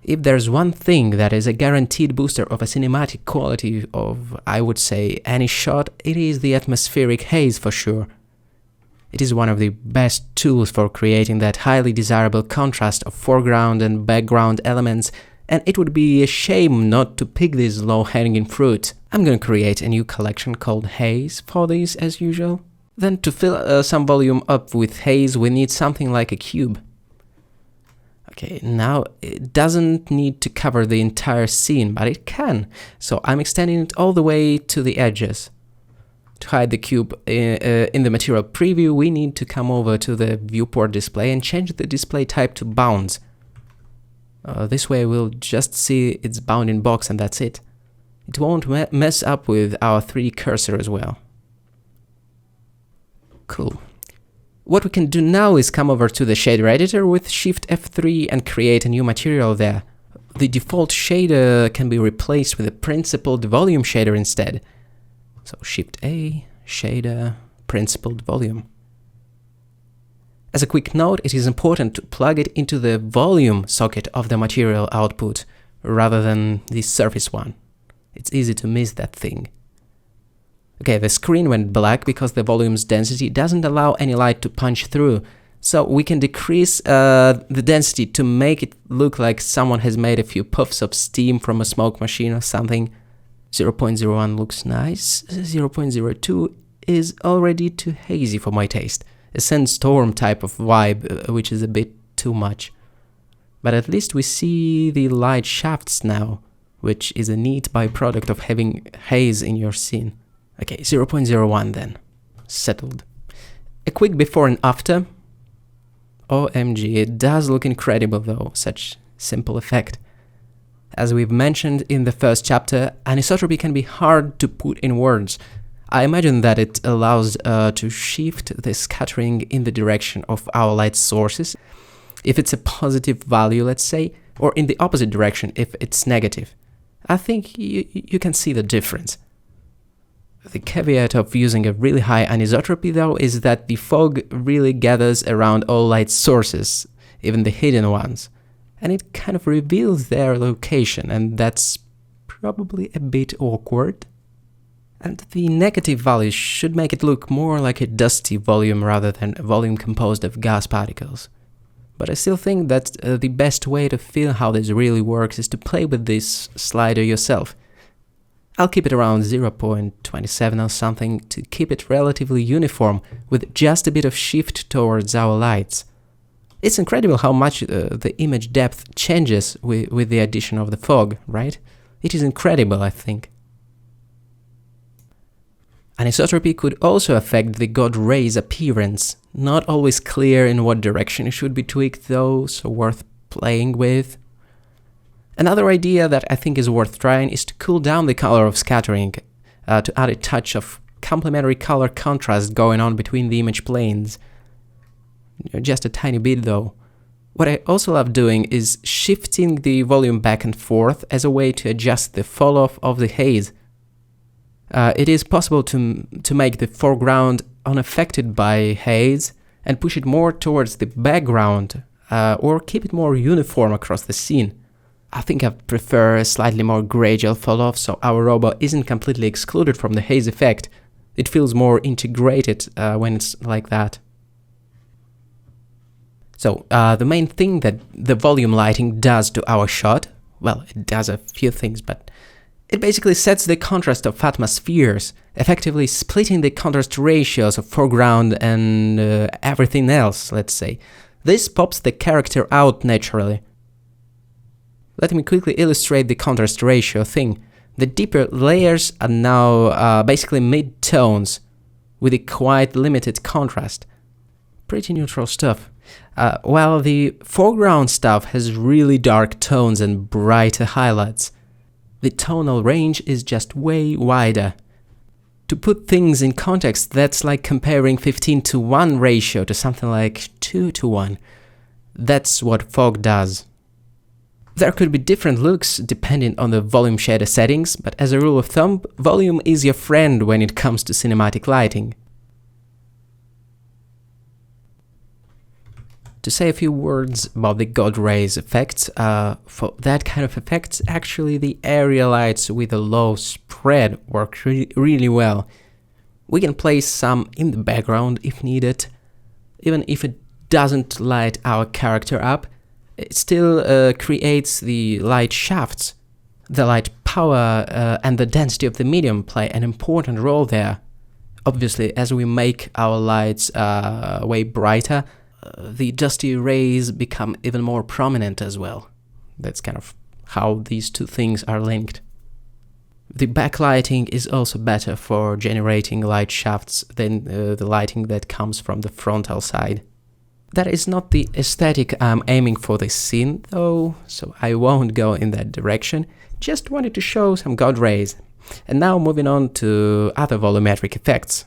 If there's one thing that is a guaranteed booster of a cinematic quality of, I would say, any shot, it is the atmospheric haze for sure. It is one of the best tools for creating that highly desirable contrast of foreground and background elements, and it would be a shame not to pick this low-hanging fruit. I'm gonna create a new collection called Haze for this as usual. Then to fill some volume up with haze, we need something like a cube. Okay, now it doesn't need to cover the entire scene, but it can. So I'm extending it all the way to the edges. To hide the cube in the material preview, we need to come over to the viewport display and change the display type to bounds. This way we'll just see its bounding box and that's it. It won't mess up with our 3D cursor as well. Cool. What we can do now is come over to the shader editor with Shift F3 and create a new material there. The default shader can be replaced with a principled volume shader instead. So Shift A, shader, principled volume. As a quick note, it is important to plug it into the volume socket of the material output rather than the surface one. It's easy to miss that thing. Okay, the screen went black because the volume's density doesn't allow any light to punch through, so we can decrease the density to make it look like someone has made a few puffs of steam from a smoke machine or something. 0.01 looks nice, 0.02 is already too hazy for my taste. A sandstorm type of vibe, which is a bit too much. But at least we see the light shafts now, which is a neat byproduct of having haze in your scene. Okay, 0.01 then. Settled. A quick before and after. OMG, it does look incredible though, such simple effect. As we've mentioned in the first chapter, anisotropy can be hard to put in words. I imagine that it allows to shift the scattering in the direction of our light sources, if it's a positive value, let's say, or in the opposite direction if it's negative. I think you can see the difference. The caveat of using a really high anisotropy though is that the fog really gathers around all light sources, even the hidden ones, and it kind of reveals their location, and that's probably a bit awkward. And the negative values should make it look more like a dusty volume rather than a volume composed of gas particles. But I still think that the best way to feel how this really works is to play with this slider yourself. I'll keep it around 0.27 or something to keep it relatively uniform with just a bit of shift towards our lights. It's incredible how much the image depth changes with the addition of the fog, right? It is incredible, I think. Anisotropy could also affect the god ray's appearance. Not always clear in what direction it should be tweaked though, so worth playing with. Another idea that I think is worth trying is to cool down the color of scattering, to add a touch of complementary color contrast going on between the image planes. Just a tiny bit though. What I also love doing is shifting the volume back and forth as a way to adjust the fall-off of the haze. It is possible to make the foreground unaffected by haze and push it more towards the background, or keep it more uniform across the scene. I think I prefer a slightly more gradual fall-off, so our robot isn't completely excluded from the haze effect. It feels more integrated when it's like that. So, the main thing that the volume lighting does to our shot, well, it does a few things, but it basically sets the contrast of atmospheres, effectively splitting the contrast ratios of foreground and everything else, let's say. This pops the character out naturally. Let me quickly illustrate the contrast ratio thing. The deeper layers are now basically mid-tones with a quite limited contrast. Pretty neutral stuff. While the foreground stuff has really dark tones and brighter highlights. The tonal range is just way wider. To put things in context, that's like comparing 15:1 ratio to something like 2:1. That's what fog does. There could be different looks depending on the volume shader settings, but as a rule of thumb, volume is your friend when it comes to cinematic lighting. To say a few words about the God rays effect, for that kind of effects, actually the area lights with a low spread work really well. We can place some in the background if needed. Even if it doesn't light our character up, it still creates the light shafts. The light power and the density of the medium play an important role there. Obviously, as we make our lights way brighter, the dusty rays become even more prominent as well. That's kind of how these two things are linked. The backlighting is also better for generating light shafts than the lighting that comes from the frontal side. That is not the aesthetic I'm aiming for this scene though, so I won't go in that direction. Just wanted to show some God rays. And now moving on to other volumetric effects.